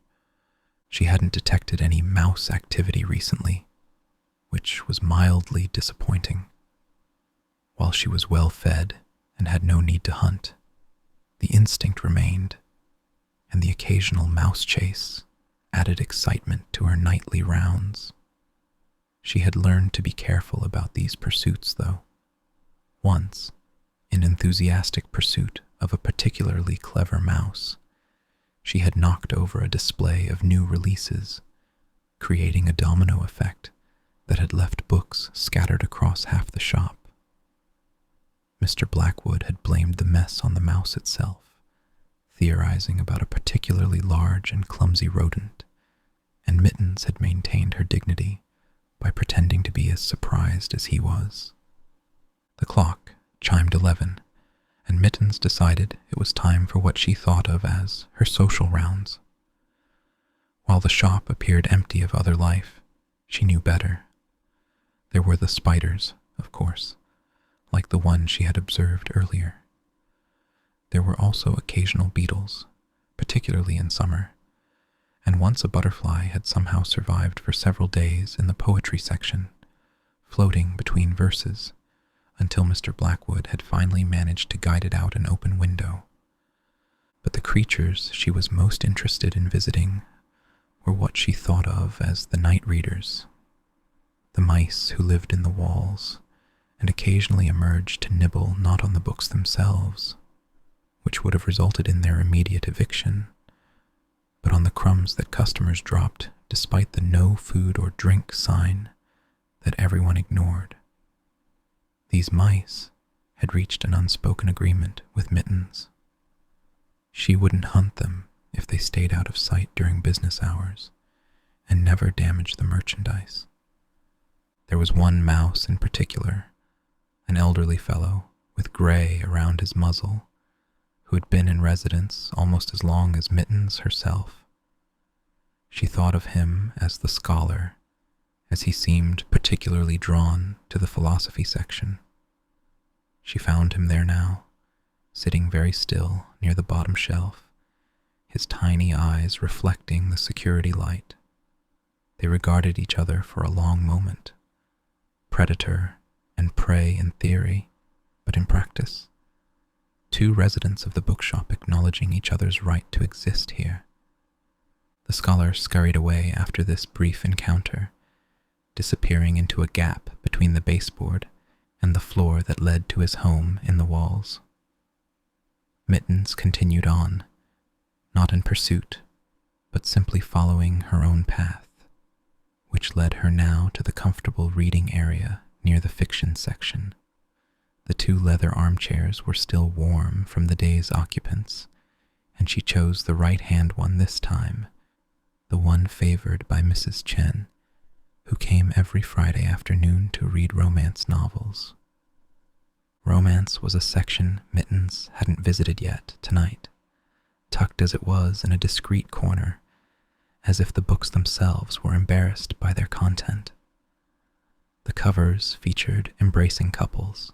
She hadn't detected any mouse activity recently, which was mildly disappointing. while she was well fed and had no need to hunt, the instinct remained, and the occasional mouse chase added excitement to her nightly rounds. She had learned to be careful about these pursuits, though. Once, in enthusiastic pursuit of a particularly clever mouse, she had knocked over a display of new releases, creating a domino effect that had left books scattered across half the shop. Mr. Blackwood had blamed the mess on the mouse itself, theorizing about a particularly large and clumsy rodent, and Mittens had maintained her dignity by pretending to be as surprised as he was. The clock chimed 11, and Mittens decided it was time for what she thought of as her social rounds. While the shop appeared empty of other life, she knew better. There were the spiders, of course, like the one she had observed earlier. There were also occasional beetles, particularly in summer, and once a butterfly had somehow survived for several days in the poetry section, floating between verses, until Mr. Blackwood had finally managed to guide it out an open window. But the creatures she was most interested in visiting were what she thought of as the night readers, the mice who lived in the walls and occasionally emerged to nibble not on the books themselves, which would have resulted in their immediate eviction, but on the crumbs that customers dropped despite the no food or drink sign that everyone ignored. These mice had reached an unspoken agreement with Mittens. She wouldn't hunt them if they stayed out of sight during business hours and never damaged the merchandise. There was one mouse in particular, an elderly fellow with gray around his muzzle, who had been in residence almost as long as Mittens herself. She thought of him as the scholar, as he seemed particularly drawn to the philosophy section. She found him there now, sitting very still near the bottom shelf, his tiny eyes reflecting the security light. They regarded each other for a long moment, predator and prey in theory, but in practice, two residents of the bookshop acknowledging each other's right to exist here. The scholar scurried away after this brief encounter, disappearing into a gap between the baseboard and the floor that led to his home in the walls. Mittens continued on, not in pursuit, but simply following her own path, which led her now to the comfortable reading area near the fiction section. The two leather armchairs were still warm from the day's occupants, and she chose the right-hand one this time, the one favored by Mrs. Chen, who came every Friday afternoon to read romance novels. Romance was a section Mittens hadn't visited yet tonight, tucked as it was in a discreet corner, as if the books themselves were embarrassed by their content. The covers featured embracing couples,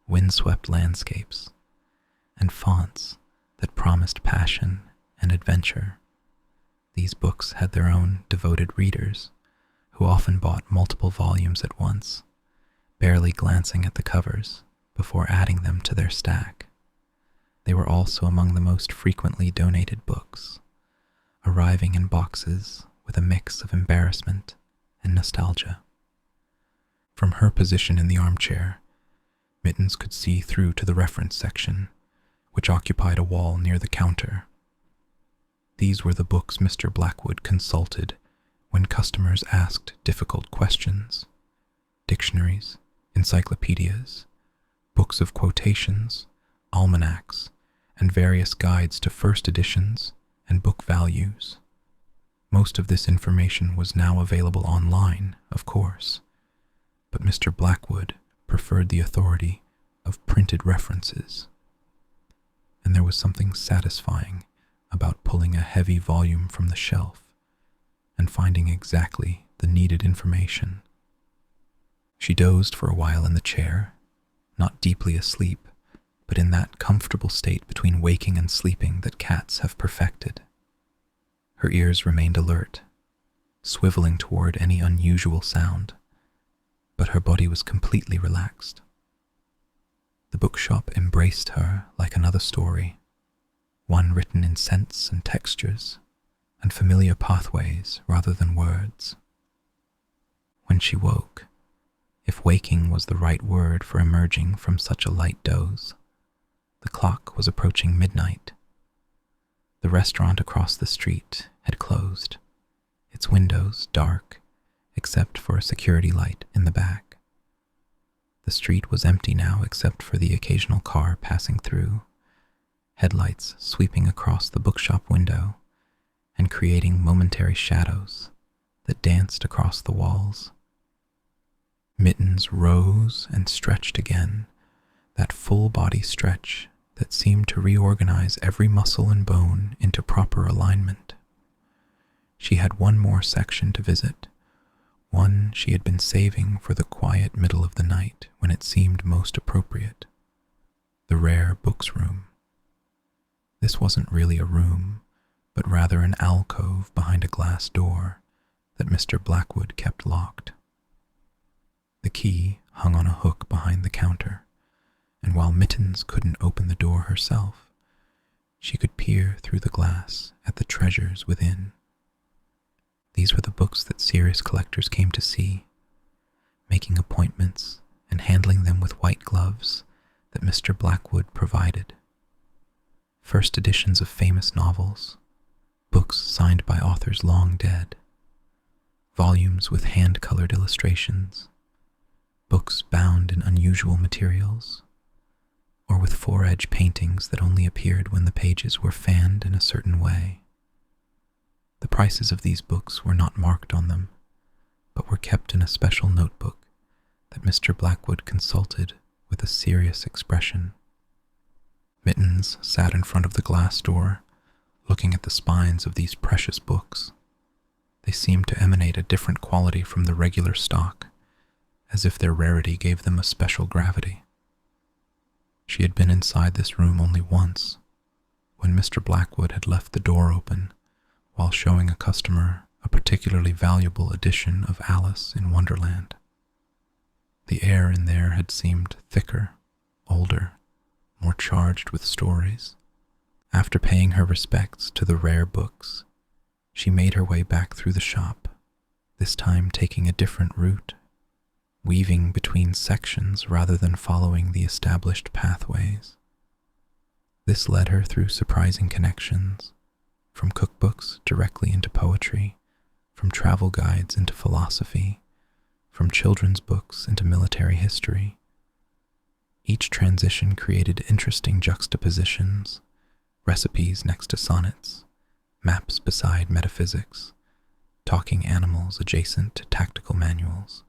windswept landscapes, and fonts that promised passion and adventure. These books had their own devoted readers, who often bought multiple volumes at once, barely glancing at the covers before adding them to their stack. They were also among the most frequently donated books, arriving in boxes with a mix of embarrassment and nostalgia. From her position in the armchair, Mittens could see through to the reference section, which occupied a wall near the counter. These were the books Mr. Blackwood consulted when customers asked difficult questions: dictionaries, encyclopedias, books of quotations, almanacs, and various guides to first editions and book values. Most of this information was now available online, of course, but Mr. Blackwood preferred the authority of printed references. And there was something satisfying about pulling a heavy volume from the shelf and finding exactly the needed information. She dozed for a while in the chair, not deeply asleep, but in that comfortable state between waking and sleeping that cats have perfected. Her ears remained alert, swiveling toward any unusual sound, but her body was completely relaxed. The bookshop embraced her like another story, one written in scents and textures, and familiar pathways rather than words. When she woke, if waking was the right word for emerging from such a light doze, the clock was approaching midnight. The restaurant across the street had closed, its windows dark except for a security light in the back. The street was empty now except for the occasional car passing through, headlights sweeping across the bookshop window and creating momentary shadows that danced across the walls. Mittens rose and stretched again, that full body stretch that seemed to reorganize every muscle and bone into proper alignment. She had one more section to visit, one she had been saving for the quiet middle of the night when it seemed most appropriate, the rare books room. This wasn't really a room, but rather an alcove behind a glass door that Mr. Blackwood kept locked. The key hung on a hook behind the counter, and while Mittens couldn't open the door herself, she could peer through the glass at the treasures within. These were the books that serious collectors came to see, making appointments and handling them with white gloves that Mr. Blackwood provided. First editions of famous novels, books signed by authors long dead, volumes with hand-colored illustrations, books bound in unusual materials, or with four-edge paintings that only appeared when the pages were fanned in a certain way. The prices of these books were not marked on them, but were kept in a special notebook that Mr. Blackwood consulted with a serious expression. Mittens sat in front of the glass door, looking at the spines of these precious books. They seemed to emanate a different quality from the regular stock, as if their rarity gave them a special gravity. She had been inside this room only once, when Mr. Blackwood had left the door open while showing a customer a particularly valuable edition of Alice in Wonderland. The air in there had seemed thicker, older, more charged with stories. After paying her respects to the rare books, she made her way back through the shop, this time taking a different route, weaving between sections rather than following the established pathways. This led her through surprising connections, from cookbooks directly into poetry, from travel guides into philosophy, from children's books into military history. Each transition created interesting juxtapositions, recipes next to sonnets, maps beside metaphysics, talking animals adjacent to tactical manuals.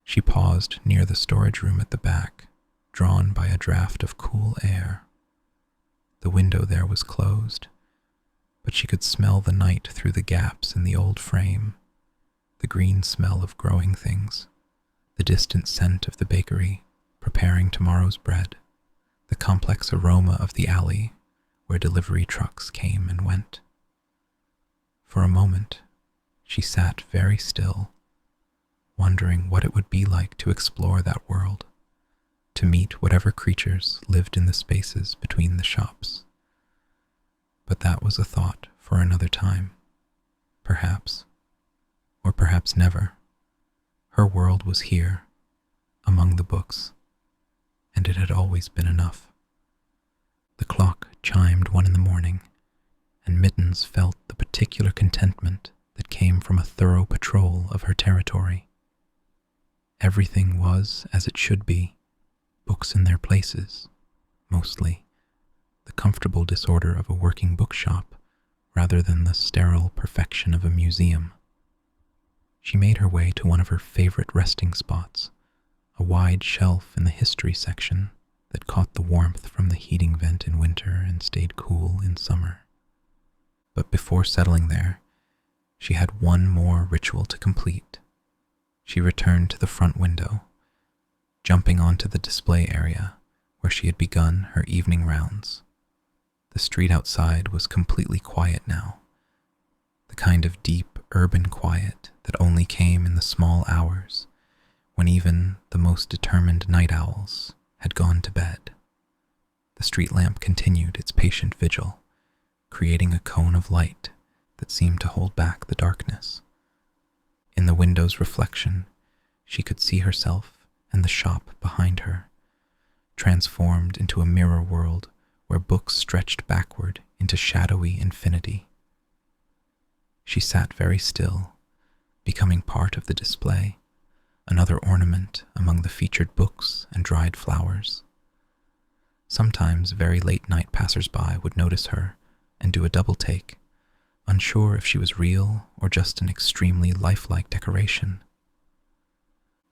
She paused near the storage room at the back, drawn by a draft of cool air. The window there was closed, but she could smell the night through the gaps in the old frame, the green smell of growing things, the distant scent of the bakery preparing tomorrow's bread, the complex aroma of the alley where delivery trucks came and went. For a moment, she sat very still, wondering what it would be like to explore that world, to meet whatever creatures lived in the spaces between the shops. But that was a thought for another time, perhaps, or perhaps never. Her world was here, among the books, and it had always been enough. The clock chimed 1 in the morning, and Mittens felt the particular contentment that came from a thorough patrol of her territory. Everything was as it should be, books in their places, mostly, the comfortable disorder of a working bookshop rather than the sterile perfection of a museum. She made her way to one of her favorite resting spots, a wide shelf in the history section that caught the warmth from the heating vent in winter and stayed cool in summer. But before settling there, she had one more ritual to complete. She returned to the front window, jumping onto the display area where she had begun her evening rounds. The street outside was completely quiet now, the kind of deep urban quiet that only came in the small hours when even the most determined night owls had gone to bed. The street lamp continued its patient vigil, creating a cone of light that seemed to hold back the darkness. In the window's reflection, she could see herself and the shop behind her, transformed into a mirror world where books stretched backward into shadowy infinity. She sat very still, becoming part of the display, another ornament among the featured books and dried flowers. Sometimes very late-night passers-by would notice her and do a double take, unsure if she was real or just an extremely lifelike decoration.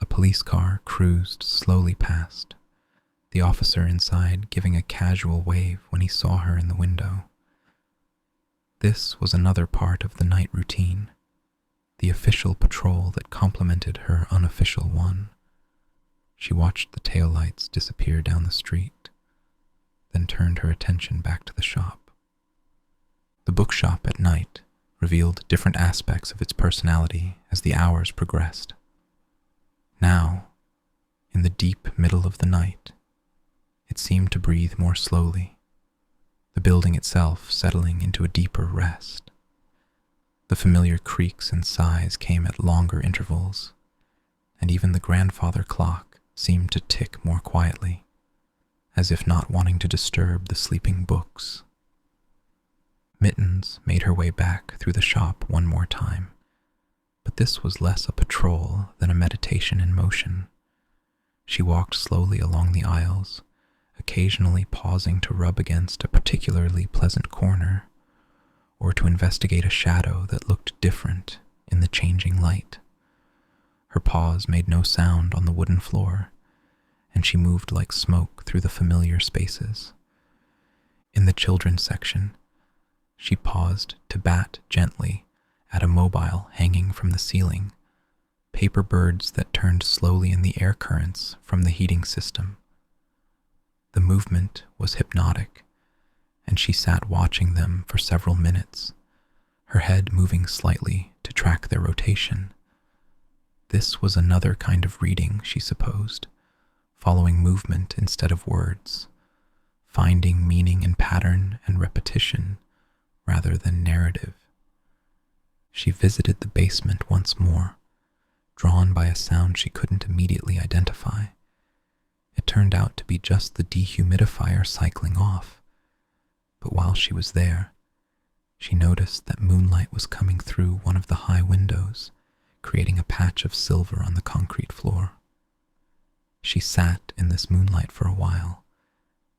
A police car cruised slowly past, the officer inside giving a casual wave when he saw her in the window. This was another part of the night routine, the official patrol that complemented her unofficial one. She watched the taillights disappear down the street, then turned her attention back to the shop. The bookshop at night revealed different aspects of its personality as the hours progressed. Now, in the deep middle of the night, it seemed to breathe more slowly, the building itself settling into a deeper rest. The familiar creaks and sighs came at longer intervals, and even the grandfather clock seemed to tick more quietly, as if not wanting to disturb the sleeping books. Mittens made her way back through the shop one more time, but this was less a patrol than a meditation in motion. She walked slowly along the aisles, occasionally pausing to rub against a particularly pleasant corner, or to investigate a shadow that looked different in the changing light. Her paws made no sound on the wooden floor, and she moved like smoke through the familiar spaces. In the children's section, she paused to bat gently at a mobile hanging from the ceiling, paper birds that turned slowly in the air currents from the heating system. The movement was hypnotic, and she sat watching them for several minutes, her head moving slightly to track their rotation. This was another kind of reading, she supposed, following movement instead of words, finding meaning in pattern and repetition rather than narrative. She visited the basement once more, drawn by a sound she couldn't immediately identify. It turned out to be just the dehumidifier cycling off, but while she was there, she noticed that moonlight was coming through one of the high windows, creating a patch of silver on the concrete floor. She sat in this moonlight for a while,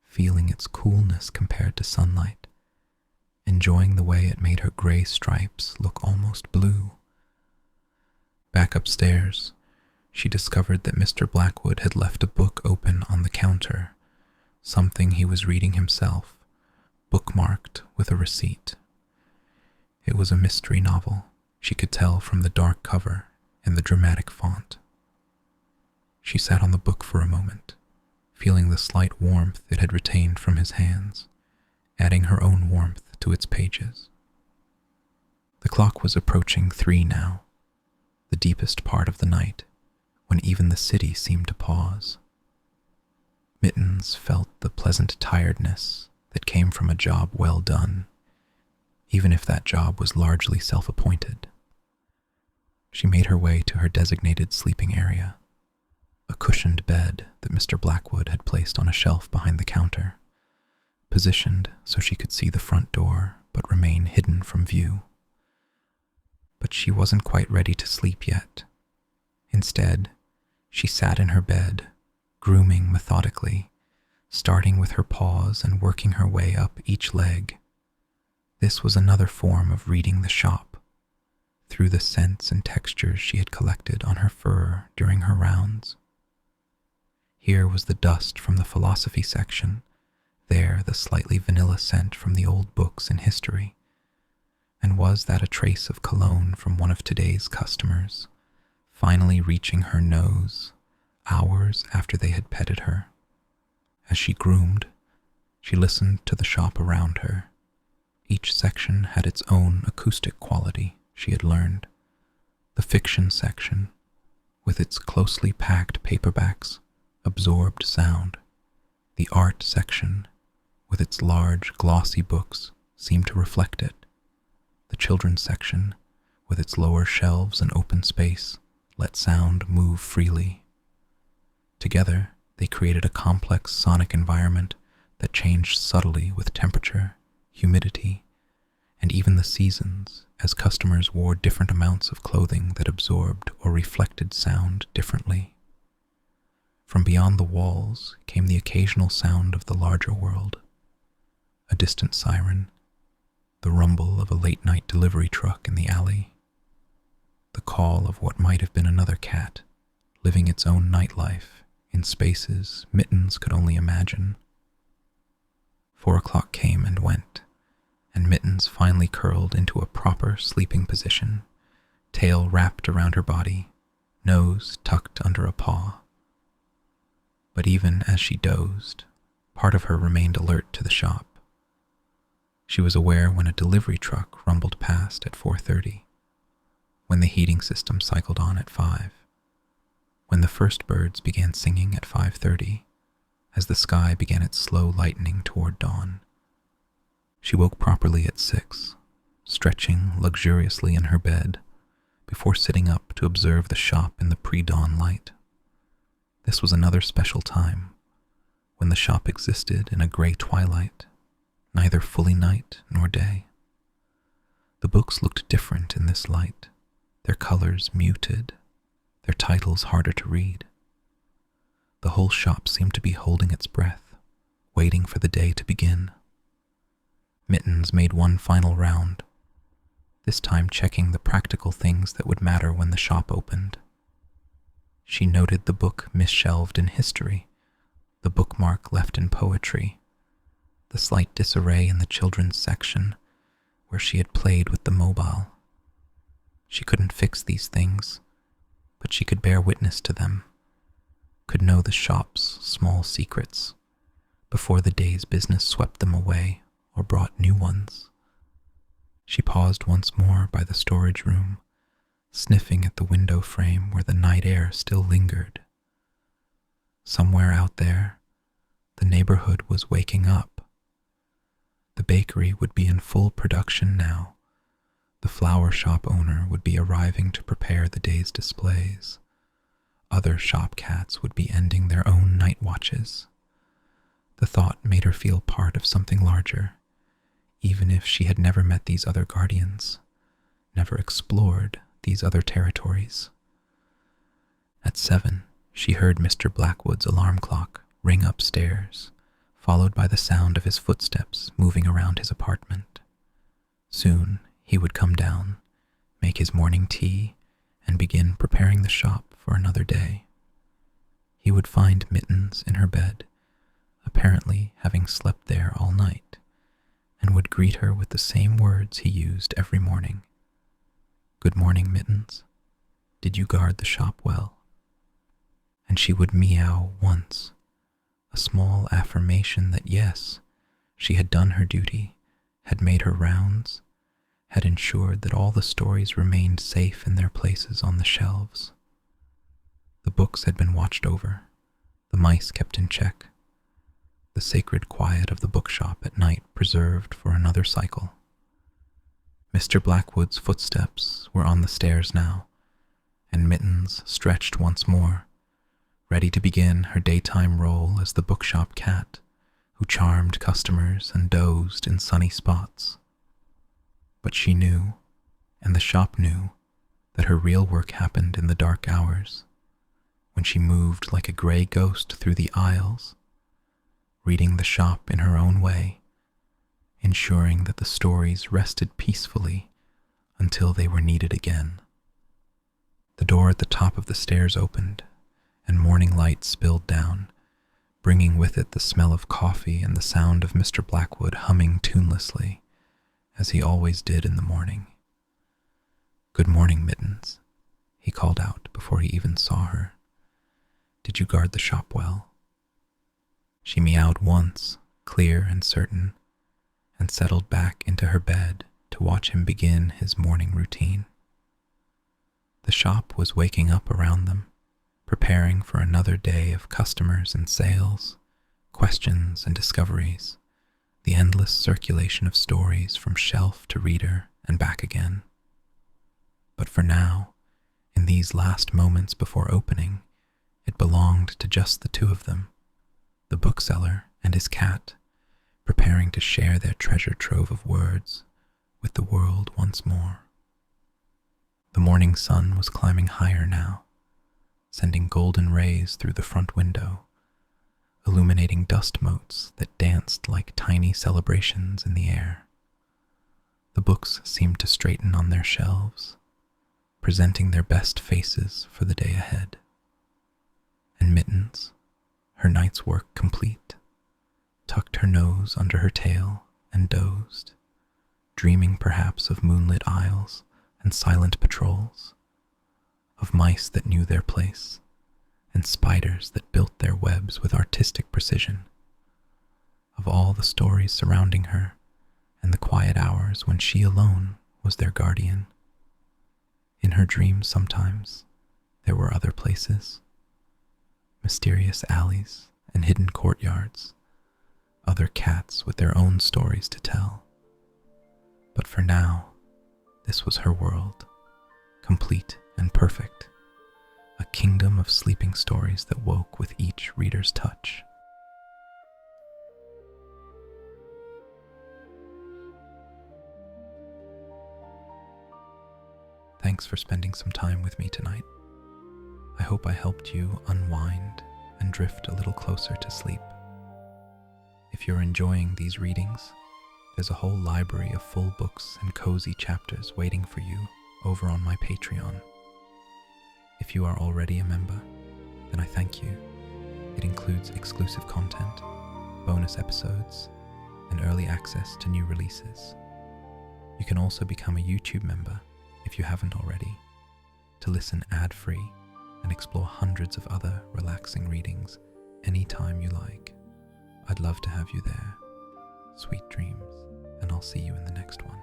feeling its coolness compared to sunlight, enjoying the way it made her gray stripes look almost blue. Back upstairs, she discovered that Mr. Blackwood had left a book open on the counter, something he was reading himself, bookmarked with a receipt. It was a mystery novel, she could tell from the dark cover and the dramatic font. She sat on the book for a moment, feeling the slight warmth it had retained from his hands, adding her own warmth to its pages. The clock was approaching 3 now, the deepest part of the night, when even the city seemed to pause. Mittens felt the pleasant tiredness that came from a job well done, even if that job was largely self-appointed. She made her way to her designated sleeping area, a cushioned bed that Mr. Blackwood had placed on a shelf behind the counter, positioned so she could see the front door but remain hidden from view. But she wasn't quite ready to sleep yet. Instead, she sat in her bed, grooming methodically, starting with her paws and working her way up each leg. This was another form of reading the shop, through the scents and textures she had collected on her fur during her rounds. Here was the dust from the philosophy section, there the slightly vanilla scent from the old books in history. And was that a trace of cologne from one of today's customers, finally reaching her nose hours after they had petted her? As she groomed, she listened to the shop around her. Each section had its own acoustic quality, she had learned. The fiction section, with its closely packed paperbacks, absorbed sound, The art section, with its large, glossy books, seemed to reflect it. The children's section, with its lower shelves and open space, let sound move freely. Together, they created a complex sonic environment that changed subtly with temperature, humidity, and even the seasons as customers wore different amounts of clothing that absorbed or reflected sound differently. From beyond the walls came the occasional sound of the larger world, a distant siren, the rumble of a late-night delivery truck in the alley, the call of what might have been another cat, living its own nightlife in spaces Mittens could only imagine. 4 o'clock came and went, and Mittens finally curled into a proper sleeping position, tail wrapped around her body, nose tucked under a paw. But even as she dozed, part of her remained alert to the shop. She was aware when a delivery truck rumbled past at 4:30, when the heating system cycled on at 5, when the first birds began singing at 5:30, as the sky began its slow lightening toward dawn. She woke properly at 6, stretching luxuriously in her bed, before sitting up to observe the shop in the pre-dawn light. This was another special time, when the shop existed in a gray twilight, neither fully night nor day. The books looked different in this light, their colors muted, their titles harder to read. The whole shop seemed to be holding its breath, waiting for the day to begin. Mittens made one final round, this time checking the practical things that would matter when the shop opened. She noted the book misshelved in history, the bookmark left in poetry, the slight disarray in the children's section where she had played with the mobile. She couldn't fix these things, but she could bear witness to them, could know the shop's small secrets before the day's business swept them away or brought new ones. She paused once more by the storage room, sniffing at the window frame where the night air still lingered. Somewhere out there, the neighborhood was waking up. The bakery would be in full production now. The flower shop owner would be arriving to prepare the day's displays. Other shop cats would be ending their own night watches. The thought made her feel part of something larger, even if she had never met these other guardians, never explored these other territories. At 7, she heard Mr. Blackwood's alarm clock ring upstairs, followed by the sound of his footsteps moving around his apartment. Soon he would come down, make his morning tea, and begin preparing the shop for another day. He would find Mittens in her bed, apparently having slept there all night, and would greet her with the same words he used every morning. "Good morning, Mittens. Did you guard the shop well?" And she would meow once, a small affirmation that yes, she had done her duty, had made her rounds, had ensured that all the stories remained safe in their places on the shelves. The books had been watched over, the mice kept in check, the sacred quiet of the bookshop at night preserved for another cycle. Mr. Blackwood's footsteps were on the stairs now, and Mittens stretched once more, ready to begin her daytime role as the Bookshop Cat, who charmed customers and dozed in sunny spots. But she knew, and the shop knew, that her real work happened in the dark hours, when she moved like a gray ghost through the aisles, reading the shop in her own way, ensuring that the stories rested peacefully until they were needed again. The door at the top of the stairs opened, and morning light spilled down, bringing with it the smell of coffee and the sound of Mr. Blackwood humming tunelessly, as he always did in the morning. "Good morning, Mittens," he called out before he even saw her. "Did you guard the shop well?" She meowed once, clear and certain, and settled back into her bed to watch him begin his morning routine. The shop was waking up around them, preparing for another day of customers and sales, questions and discoveries, the endless circulation of stories from shelf to reader and back again. But for now, in these last moments before opening, it belonged to just the two of them, the bookseller and his cat, preparing to share their treasure trove of words with the world once more. The morning sun was climbing higher now, sending golden rays through the front window, illuminating dust motes that danced like tiny celebrations in the air. The books seemed to straighten on their shelves, presenting their best faces for the day ahead. And Mittens, her night's work complete, tucked her nose under her tail and dozed, dreaming perhaps of moonlit aisles and silent patrols, of mice that knew their place, and spiders that built their webs with artistic precision, of all the stories surrounding her and the quiet hours when she alone was their guardian. In her dreams sometimes there were other places, mysterious alleys and hidden courtyards, other cats with their own stories to tell. But for now, this was her world, complete and perfect, a kingdom of sleeping stories that woke with each reader's touch. Thanks for spending some time with me tonight. I hope I helped you unwind and drift a little closer to sleep. If you're enjoying these readings, there's a whole library of full books and cozy chapters waiting for you over on my Patreon. If you are already a member, then I thank you. It includes exclusive content, bonus episodes, and early access to new releases. You can also become a YouTube member if you haven't already, to listen ad-free and explore hundreds of other relaxing readings anytime you like. I'd love to have you there. Sweet dreams, and I'll see you in the next one.